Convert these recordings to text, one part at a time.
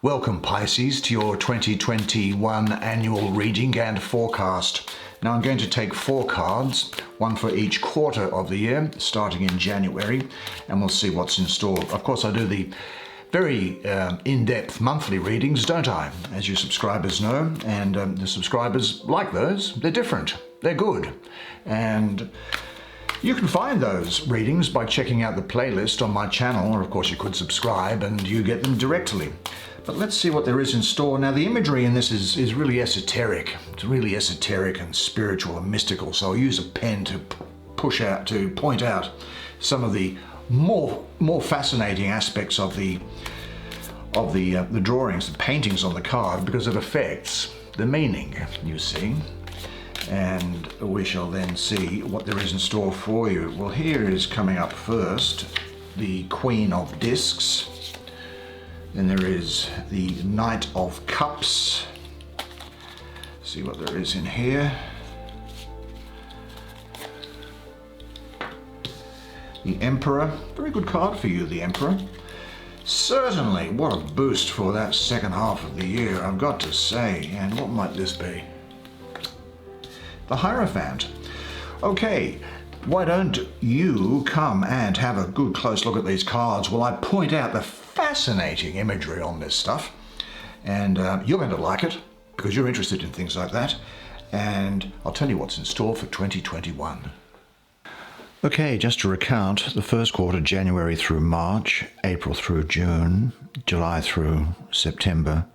Welcome, Pisces, to your 2021 annual reading and forecast. Now I'm going to take 4 cards, one for each quarter of the year, starting in January, and we'll see what's in store. Of course, I do the very in-depth monthly readings, don't I? As you subscribers know, and the subscribers like those. They're different. They're good. And you can find those readings by checking out the playlist on my channel, or of course you could subscribe and you get them directly. But let's see what there is in store. Now the imagery in this is really esoteric. It's really esoteric and spiritual and mystical, so I'll use a pen to point out some of the more fascinating aspects of the drawings, the paintings on the card, because it affects the meaning, you see. And we shall then see what there is in store for you. Well, here is coming up first the Queen of Discs. Then there is the Knight of Cups. See what there is in here. The Emperor. Very good card for you, the Emperor. Certainly, what a boost for that second half of the year, I've got to say. And what might this be? The Hierophant. Okay, why don't you come and have a good close look at these cards while I point out the fascinating imagery on this stuff. And you're going to like it because you're interested in things like that. And I'll tell you what's in store for 2021. Okay, just to recount, the first quarter, January through March, April through June, July through September,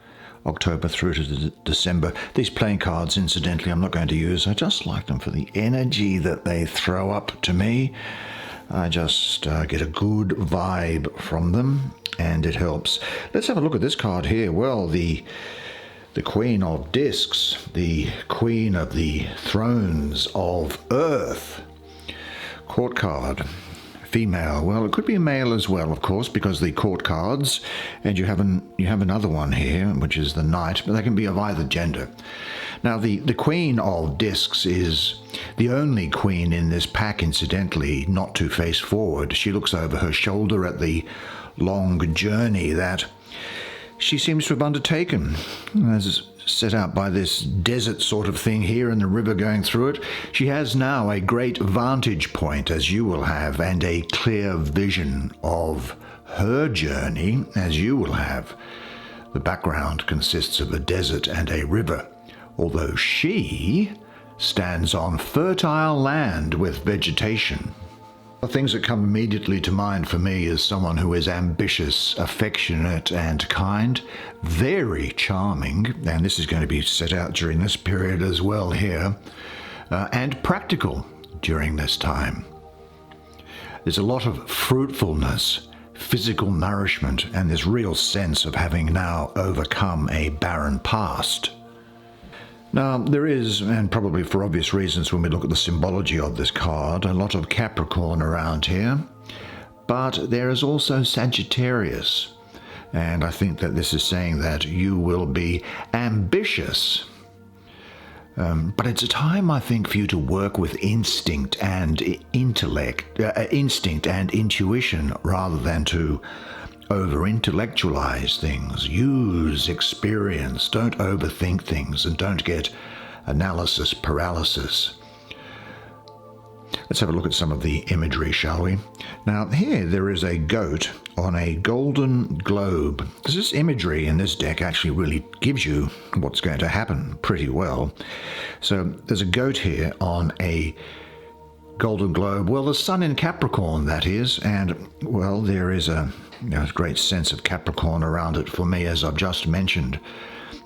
October through to December. These playing cards, incidentally, I'm not going to use. I just like them for the energy that they throw up to me. I just get a good vibe from them, and it helps. Let's have a look at this card here. Well, the Queen of Discs, the Queen of the Thrones of Earth. Court card. Female. Well, it could be a male as well, of course, because the court cards, and you have another one here, which is the Knight, but they can be of either gender. Now, the Queen of Discs is the only queen in this pack, incidentally, not to face forward. She looks over her shoulder at the long journey that she seems to have undertaken, as set out by this desert sort of thing here and the river going through it. She has now a great vantage point, as you will have, and a clear vision of her journey, as you will have. The background consists of a desert and a river, although she stands on fertile land with vegetation. The things that come immediately to mind for me is someone who is ambitious, affectionate, and kind, very charming, and this is going to be set out during this period as well here, and practical during this time. There's a lot of fruitfulness, physical nourishment, and this real sense of having now overcome a barren past. Now, there is, and probably for obvious reasons when we look at the symbology of this card, a lot of Capricorn around here, but there is also Sagittarius. And I think that this is saying that you will be ambitious. But it's a time, I think, for you to work with instinct and instinct and intuition rather than to over-intellectualize things. Use experience. Don't overthink things and don't get analysis paralysis. Let's have a look at some of the imagery, shall we? Now, here there is a goat on a golden globe. This imagery in this deck actually really gives you what's going to happen pretty well. So there's a goat here on a golden globe. Well, the sun in Capricorn, that is, and, well, there is a great sense of Capricorn around it for me, as I've just mentioned.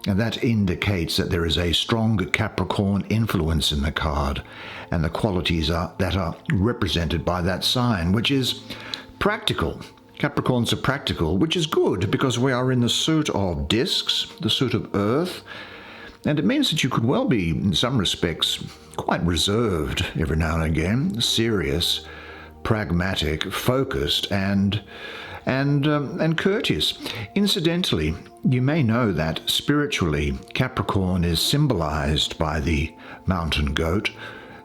And that indicates that there is a strong Capricorn influence in the card, and the qualities that are represented by that sign, which is practical. Capricorns are practical, which is good because we are in the suit of discs, the suit of Earth, and it means that you could well be, in some respects, quite reserved every now and again, serious, pragmatic, focused, and courteous. Incidentally, you may know that spiritually, Capricorn is symbolized by the mountain goat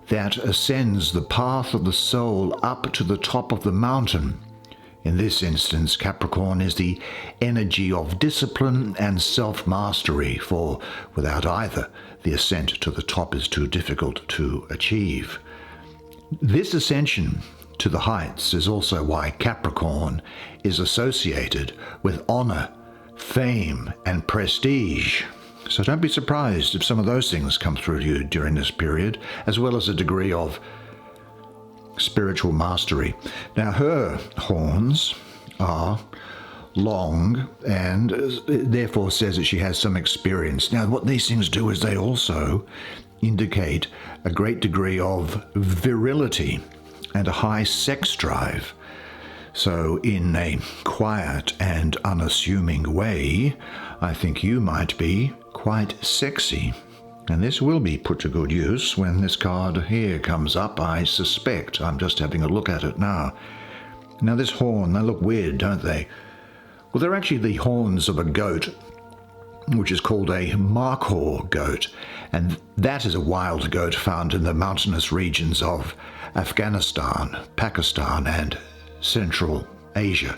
that ascends the path of the soul up to the top of the mountain In this instance, Capricorn is the energy of discipline and self-mastery, for without either, the ascent to the top is too difficult to achieve. This ascension to the heights is also why Capricorn is associated with honor, fame, and prestige. So don't be surprised if some of those things come through to you during this period, as well as a degree of spiritual mastery. Now, her horns are long and therefore says that she has some experience. Now, what these things do is they also indicate a great degree of virility and a high sex drive. So in a quiet and unassuming way, I think you might be quite sexy. And this will be put to good use when this card here comes up, I suspect. I'm just having a look at it now. Now this horn, they look weird, don't they? Well, they're actually the horns of a goat, which is called a markhor goat. And that is a wild goat found in the mountainous regions of Afghanistan, Pakistan, and Central Asia.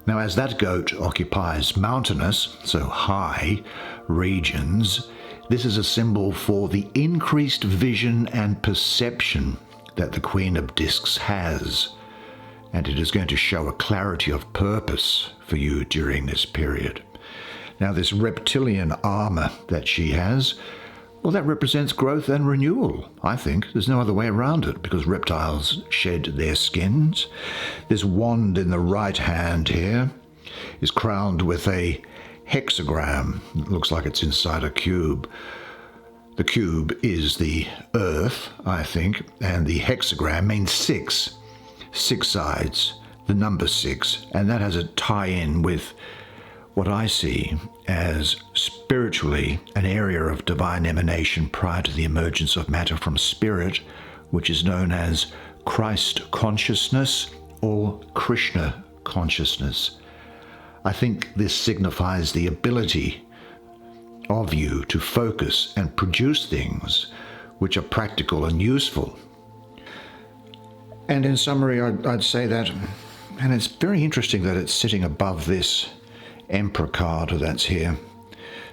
Now, as that goat occupies mountainous, so high, regions, this is a symbol for the increased vision and perception that the Queen of Discs has, and it is going to show a clarity of purpose for you during this period. Now, this reptilian armor that she has, well, that represents growth and renewal, I think. There's no other way around it, because reptiles shed their skins. This wand in the right hand here is crowned with a hexagram. It looks like it's inside a cube. The cube is the earth, I think, and the hexagram means six sides, the number 6, and that has a tie-in with what I see as spiritually an area of divine emanation prior to the emergence of matter from spirit, which is known as Christ consciousness or Krishna consciousness. I think this signifies the ability of you to focus and produce things which are practical and useful. And in summary, I'd say that, and it's very interesting that it's sitting above this Emperor card that's here.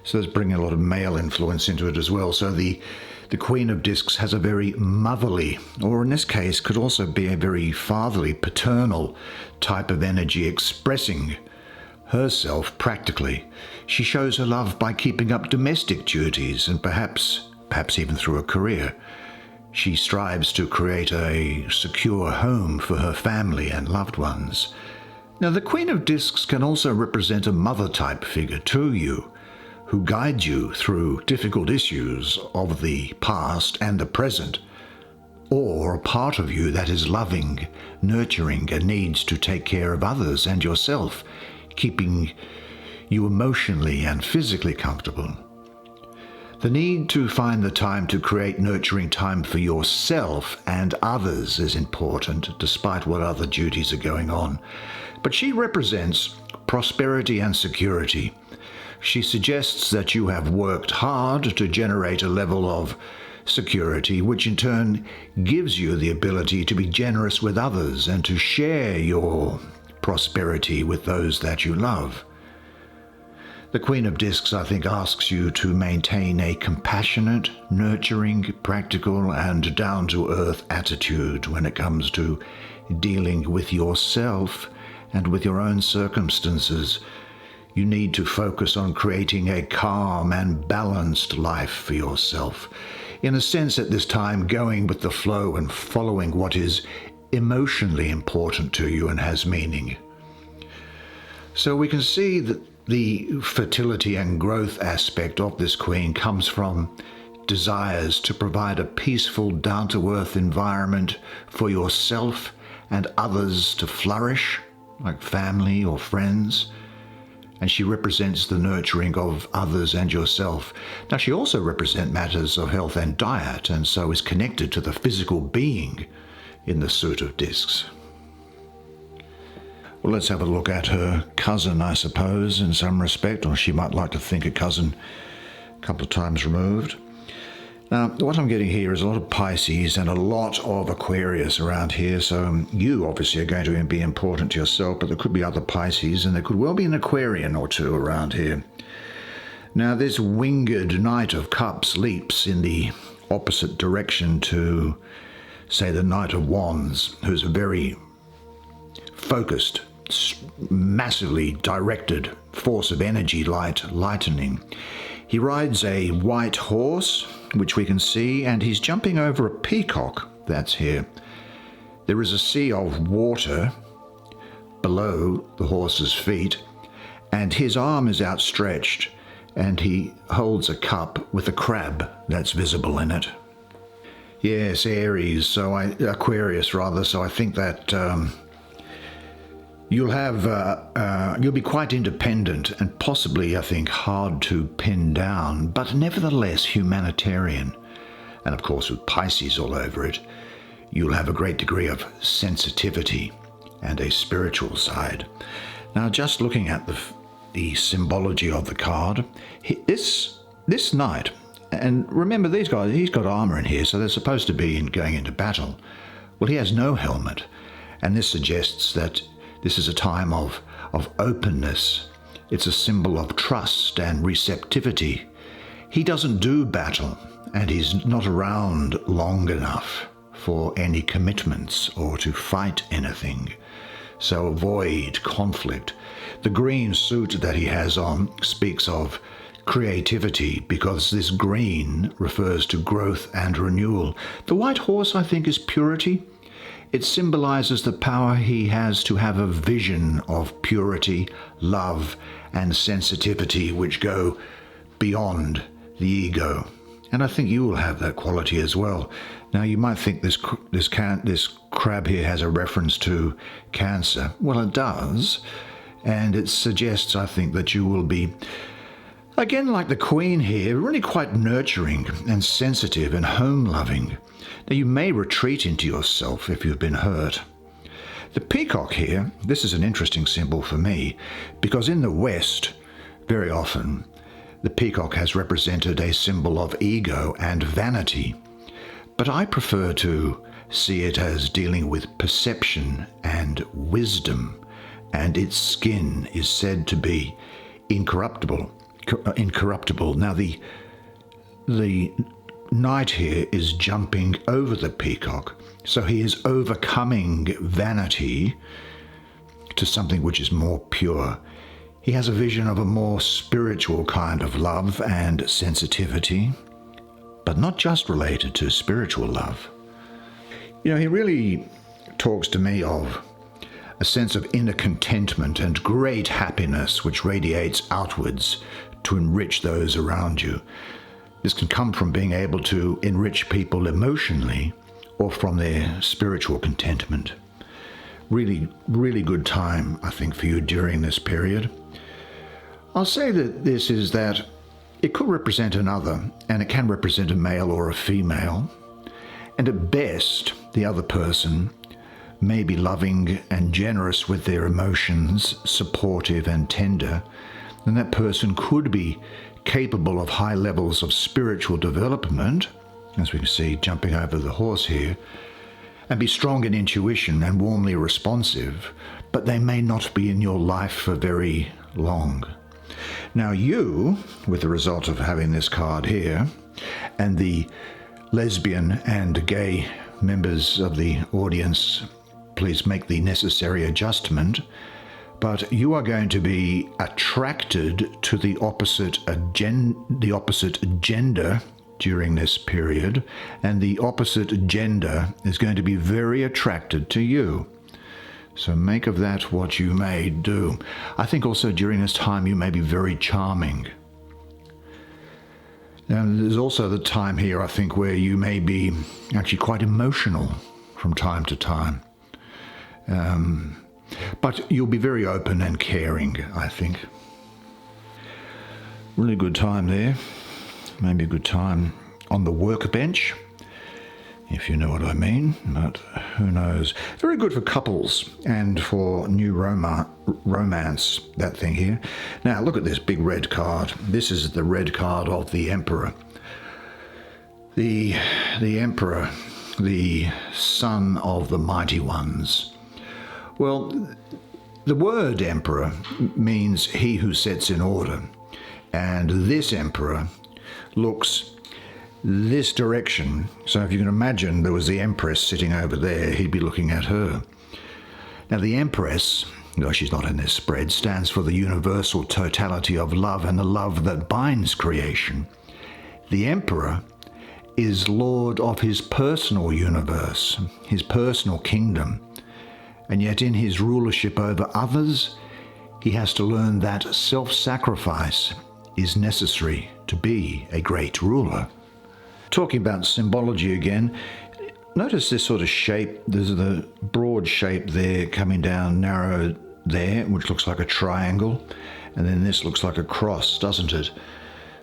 So it's bringing a lot of male influence into it as well. So the Queen of Discs has a very motherly, or in this case could also be a very fatherly, paternal type of energy expressing herself practically. She shows her love by keeping up domestic duties and perhaps even through a career. She strives to create a secure home for her family and loved ones. Now, the Queen of Discs can also represent a mother-type figure to you, who guides you through difficult issues of the past and the present, or a part of you that is loving, nurturing, and needs to take care of others and yourself, keeping you emotionally and physically comfortable. The need to find the time to create nurturing time for yourself and others is important, despite what other duties are going on. But she represents prosperity and security. She suggests that you have worked hard to generate a level of security, which in turn gives you the ability to be generous with others and to share your prosperity with those that you love. The Queen of Discs, I think, asks you to maintain a compassionate, nurturing, practical, and down-to-earth attitude when it comes to dealing with yourself and with your own circumstances. You need to focus on creating a calm and balanced life for yourself. In a sense, at this time, going with the flow and following what is emotionally important to you and has meaning. So we can see that the fertility and growth aspect of this queen comes from desires to provide a peaceful, down-to-earth environment for yourself and others to flourish, like family or friends. And she represents the nurturing of others and yourself. Now, she also represents matters of health and diet, and so is connected to the physical being in the suit of discs. Well, let's have a look at her cousin, I suppose, in some respect, or she might like to think a cousin a couple of times removed. Now, what I'm getting here is a lot of Pisces and a lot of Aquarius around here. So you obviously are going to be important to yourself, but there could be other Pisces, and there could well be an Aquarian or two around here. Now, this winged Knight of Cups leaps in the opposite direction to, say, the Knight of Wands, who's a very focused, massively directed force of energy, lightning. He rides a white horse, which we can see, and he's jumping over a peacock that's here. There is a sea of water below the horse's feet, and his arm is outstretched, and he holds a cup with a crab that's visible in it. Yes, Aquarius rather, so I think that you'll be quite independent and possibly, I think, hard to pin down, but nevertheless humanitarian. And of course, with Pisces all over it, you'll have a great degree of sensitivity and a spiritual side. Now, just looking at the symbology of the card, this knight, and remember these guys, he's got armor in here, so they're supposed to be going into battle. Well, he has no helmet, and this suggests that this is a time of openness. It's a symbol of trust and receptivity. He doesn't do battle, and he's not around long enough for any commitments or to fight anything. So avoid conflict. The green suit that he has on speaks of creativity, because this green refers to growth and renewal. The white horse, I think, is purity. It symbolizes the power he has to have a vision of purity, love, and sensitivity which go beyond the ego. And I think you will have that quality as well. Now, you might think this crab here has a reference to Cancer. Well, it does. And it suggests, I think, that you will be, again, like the Queen here, really quite nurturing and sensitive and home-loving. Now, you may retreat into yourself if you've been hurt. The peacock here, this is an interesting symbol for me, because in the West, very often, the peacock has represented a symbol of ego and vanity. But I prefer to see it as dealing with perception and wisdom, and its skin is said to be incorruptible. Now, the knight here is jumping over the peacock, so he is overcoming vanity to something which is more pure. He has a vision of a more spiritual kind of love and sensitivity, but not just related to spiritual love. You know, he really talks to me of a sense of inner contentment and great happiness which radiates outwards to enrich those around you. This can come from being able to enrich people emotionally or from their spiritual contentment. Really, really good time, I think, for you during this period. I'll say that it could represent another, and it can represent a male or a female. And at best, the other person may be loving and generous with their emotions, supportive and tender, and that person could be capable of high levels of spiritual development, as we can see jumping over the horse here, and be strong in intuition and warmly responsive, but they may not be in your life for very long. Now you, with the result of having this card here, and the lesbian and gay members of the audience, please make the necessary adjustment, but you are going to be attracted to the opposite gender during this period, and the opposite gender is going to be very attracted to you. So make of that what you may do. I think also during this time you may be very charming. Now, there's also the time here, I think, where you may be actually quite emotional from time to time. But you'll be very open and caring, I think. Really good time there. Maybe a good time on the workbench, if you know what I mean, but who knows. Very good for couples and for new romance, that thing here. Now, look at this big red card. This is the red card of the Emperor. The Emperor, the son of the mighty ones. Well, the word emperor means he who sets in order. And this emperor looks this direction. So if you can imagine there was the empress sitting over there, he'd be looking at her. Now the empress, though she's not in this spread, stands for the universal totality of love and the love that binds creation. The emperor is lord of his personal universe, his personal kingdom. And yet in his rulership over others, he has to learn that self-sacrifice is necessary to be a great ruler. Talking about symbology again, notice this sort of shape. There's the broad shape there coming down, narrow there, which looks like a triangle. And then this looks like a cross, doesn't it?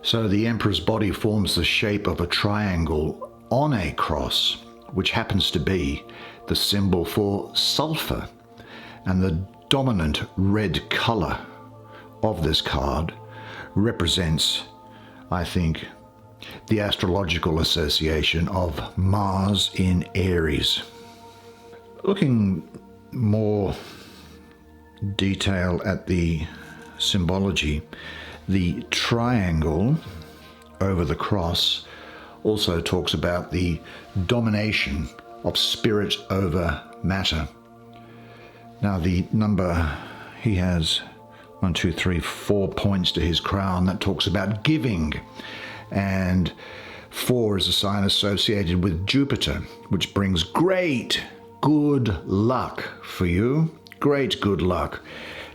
So the emperor's body forms the shape of a triangle on a cross, which happens to be the symbol for sulfur. And the dominant red color of this card represents, I think, the astrological association of Mars in Aries. Looking more detail at the symbology, the triangle over the cross also talks about the domination of spirit over matter. Now the number, he has 1, 2, 3, 4 points to his crown. That talks about giving. And 4 is a sign associated with Jupiter, which brings great good luck for you. Great good luck.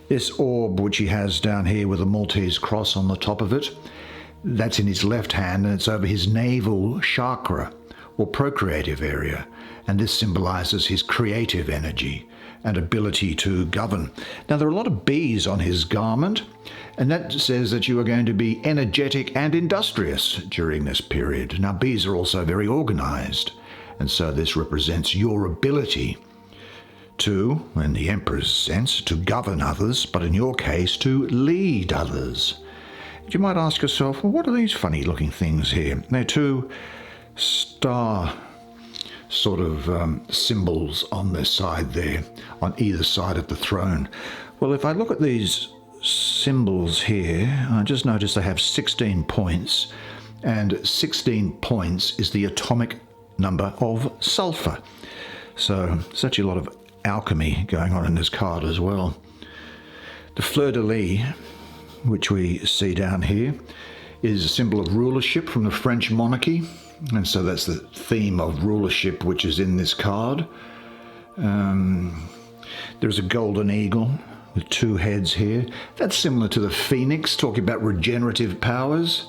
This orb, which he has down here with a Maltese cross on the top of it, that's in his left hand, and it's over his navel chakra, or procreative area. And this symbolizes his creative energy and ability to govern. Now, there are a lot of bees on his garment, and that says that you are going to be energetic and industrious during this period. Now, bees are also very organized, and so this represents your ability to, in the emperor's sense, to govern others, but in your case, to lead others. You might ask yourself, well, what are these funny looking things here? They're 2 star sort of symbols on this side there, on either side of the throne. Well, if I look at these symbols here, I just noticed they have 16 points, and 16 points is the atomic number of sulfur. So there's actually a lot of alchemy going on in this card as well. The fleur-de-lis, which we see down here, is a symbol of rulership from the French monarchy. And so that's the theme of rulership which is in this card. There's a golden eagle with 2 heads here. That's similar to the phoenix, talking about regenerative powers.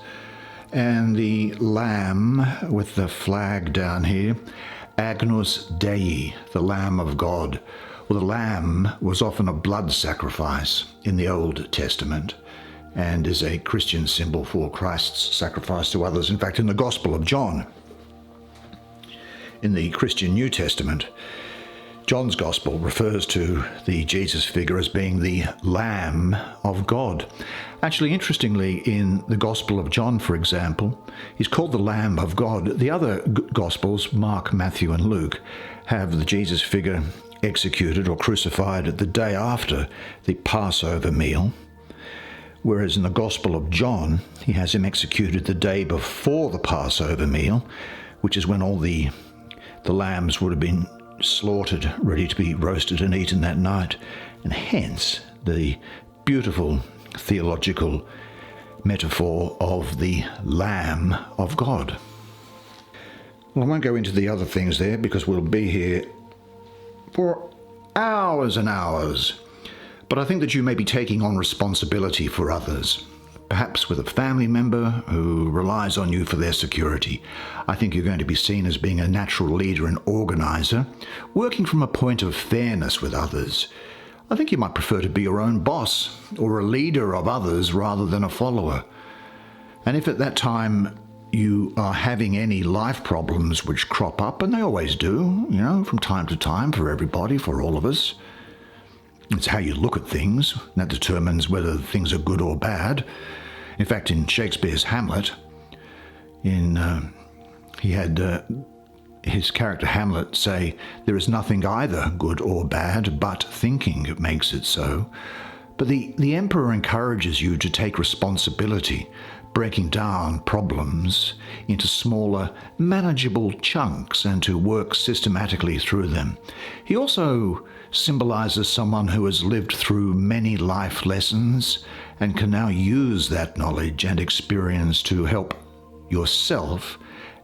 And the lamb with the flag down here, Agnus Dei, the Lamb of God. Well, the lamb was often a blood sacrifice in the Old Testament, and is a Christian symbol for Christ's sacrifice to others. In fact, in the Gospel of John, in the Christian New Testament, John's Gospel refers to the Jesus figure as being the Lamb of God. Actually, interestingly, in the Gospel of John, for example, he's called the Lamb of God. The other Gospels, Mark, Matthew, and Luke, have the Jesus figure executed or crucified the day after the Passover meal. Whereas in the Gospel of John, he has him executed the day before the Passover meal, which is when all the lambs would have been slaughtered, ready to be roasted and eaten that night. And hence the beautiful theological metaphor of the Lamb of God. Well, I won't go into the other things there because we'll be here for hours and hours. But I think that you may be taking on responsibility for others, perhaps with a family member who relies on you for their security. I think you're going to be seen as being a natural leader and organizer, working from a point of fairness with others. I think you might prefer to be your own boss or a leader of others rather than a follower. And if at that time you are having any life problems which crop up, and they always do, from time to time for everybody, for all of us, it's how you look at things that determines whether things are good or bad. In fact, in Shakespeare's Hamlet, he had his character Hamlet say, "There is nothing either good or bad, but thinking makes it so." But the emperor encourages you to take responsibility, breaking down problems into smaller, manageable chunks and to work systematically through them. He also symbolizes someone who has lived through many life lessons and can now use that knowledge and experience to help yourself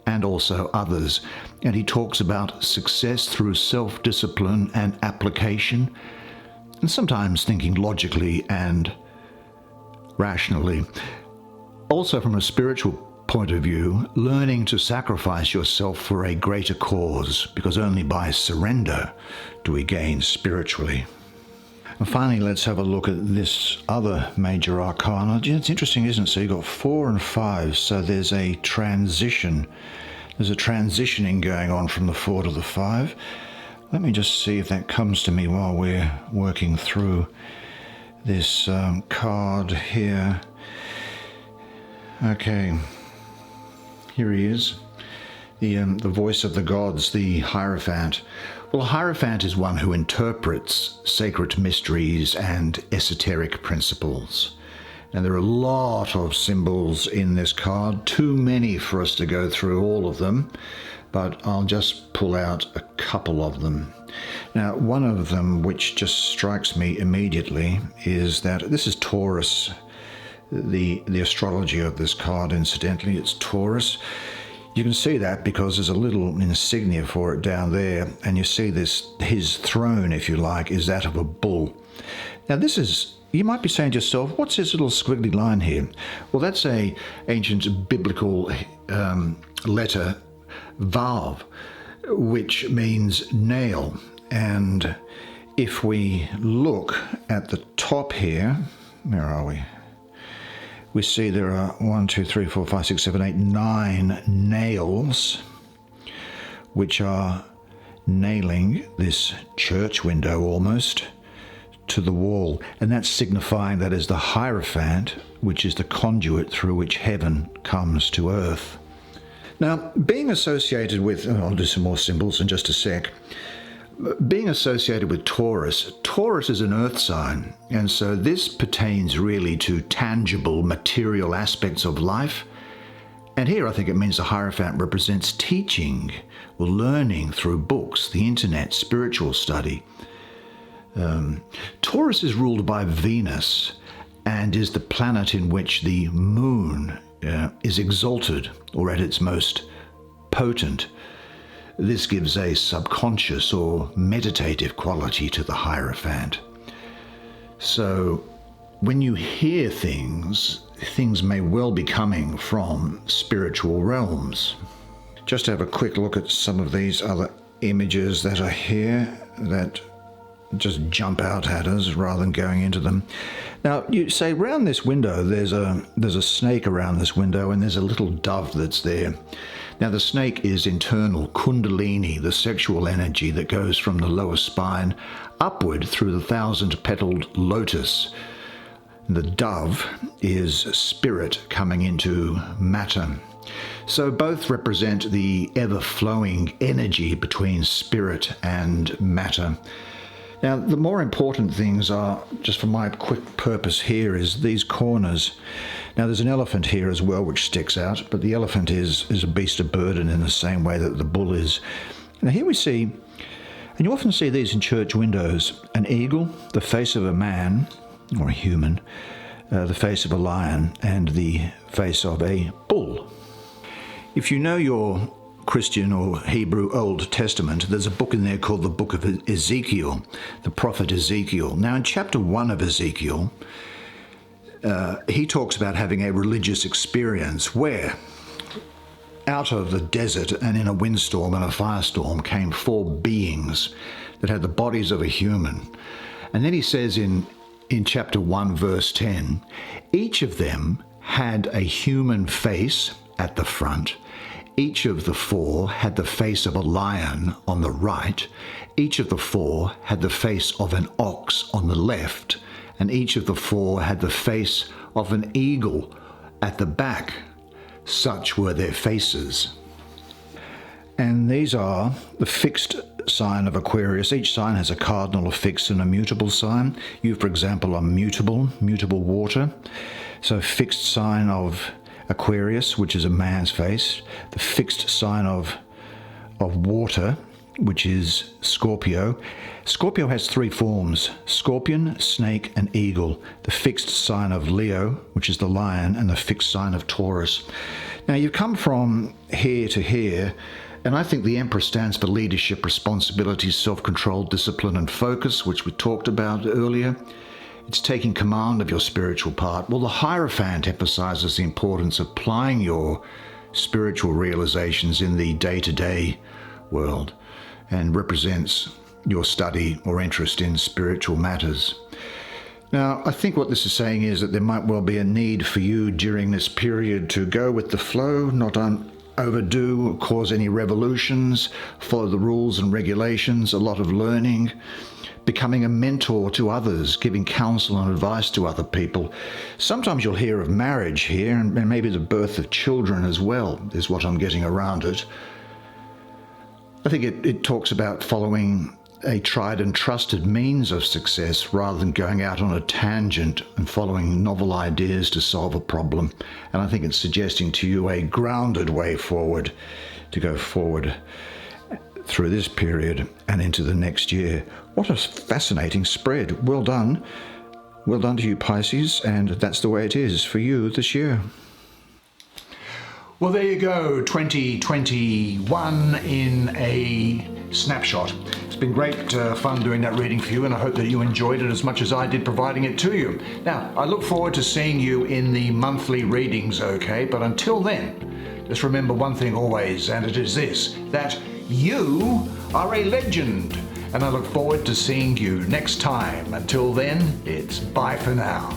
and also others. And he talks about success through self-discipline and application, and sometimes thinking logically and rationally. Also, from a spiritual point of view, learning to sacrifice yourself for a greater cause, because only by surrender do we gain spiritually. And finally, let's have a look at this other major arcana. It's interesting, isn't it? So you've got 4 and 5, so there's a transition. There's a transitioning going on from the 4 to the 5. Let me just see if that comes to me while we're working through this card here. Okay, here he is, the voice of the gods, the hierophant. Well, a hierophant is one who interprets sacred mysteries and esoteric principles. And there are a lot of symbols in this card, too many for us to go through all of them, but I'll just pull out a couple of them. Now, one of them which just strikes me immediately is that this is Taurus. The astrology of this card, incidentally, it's Taurus. You can see that because there's a little insignia for it down there, and you see this, his throne, if you like, is that of a bull. Now this is, you might be saying to yourself, what's this little squiggly line here? Well, that's a ancient biblical letter Vav, which means nail. And if we look at the top here, where are we? We see there are 1, 2, 3, 4, 5, 6, 7, 8, 9 nails, which are nailing this church window almost to the wall. And that's signifying that is the hierophant, which is the conduit through which heaven comes to earth. Now, being associated with, I'll do some more symbols in just a sec. Being associated with Taurus, Taurus is an earth sign, and so this pertains really to tangible material aspects of life. And here I think it means the hierophant represents teaching or learning through books, the internet, spiritual study. Taurus is ruled by Venus and is the planet in which the moon is exalted or at its most potent. This gives a subconscious or meditative quality to the hierophant. So when you hear things may well be coming from spiritual realms. Just have a quick look at some of these other images that are here that just jump out at us rather than going into them. Now, you say around this window, there's a snake around this window, and there's a little dove that's there. Now, the snake is internal kundalini, the sexual energy that goes from the lower spine upward through the 1,000-petaled lotus. The dove is spirit coming into matter. So both represent the ever-flowing energy between spirit and matter. Now, the more important things are, just for my quick purpose here, is these corners. Now, there's an elephant here as well, which sticks out, but the elephant is a beast of burden in the same way that the bull is. Now, here we see, and you often see these in church windows, an eagle, the face of a man, or a human, the face of a lion, and the face of a bull. If you know your Christian or Hebrew Old Testament, there's a book in there called the Book of Ezekiel, the prophet Ezekiel. Now, in chapter 1 of Ezekiel, he talks about having a religious experience where out of the desert and in a windstorm and a firestorm came 4 beings that had the bodies of a human. And then he says in chapter 1, verse 10, each of them had a human face at the front. Each of the 4 had the face of a lion on the right. Each of the 4 had the face of an ox on the left. And each of the 4 had the face of an eagle at the back. Such were their faces. And these are the fixed sign of Aquarius. Each sign has a cardinal, a fixed and a mutable sign. You, for example, are mutable water. So fixed sign of Aquarius, which is a man's face. The fixed sign of water, which is Scorpio. Scorpio has three forms: scorpion, snake, and eagle. The fixed sign of Leo, which is the lion, and the fixed sign of Taurus. Now, you've come from here to here, and I think the Emperor stands for leadership, responsibility, self-control, discipline, and focus, which we talked about earlier. It's taking command of your spiritual part. Well, the hierophant emphasizes the importance of applying your spiritual realizations in the day-to-day world and represents your study or interest in spiritual matters. Now, I think what this is saying is that there might well be a need for you during this period to go with the flow, not overdo or cause any revolutions, follow the rules and regulations, a lot of learning, becoming a mentor to others, giving counsel and advice to other people. Sometimes you'll hear of marriage here, and maybe the birth of children as well, is what I'm getting around it. I think it talks about following a tried and trusted means of success rather than going out on a tangent and following novel ideas to solve a problem. And I think it's suggesting to you a grounded way forward, to go forward through this period and into the next year. What a fascinating spread. Well done. Well done to you, Pisces, and that's the way it is for you this year. Well, there you go, 2021 in a snapshot. It's been great fun doing that reading for you, and I hope that you enjoyed it as much as I did providing it to you. Now, I look forward to seeing you in the monthly readings, okay? But until then, just remember one thing always, and it is this, that you are a legend. And I look forward to seeing you next time. Until then, it's bye for now.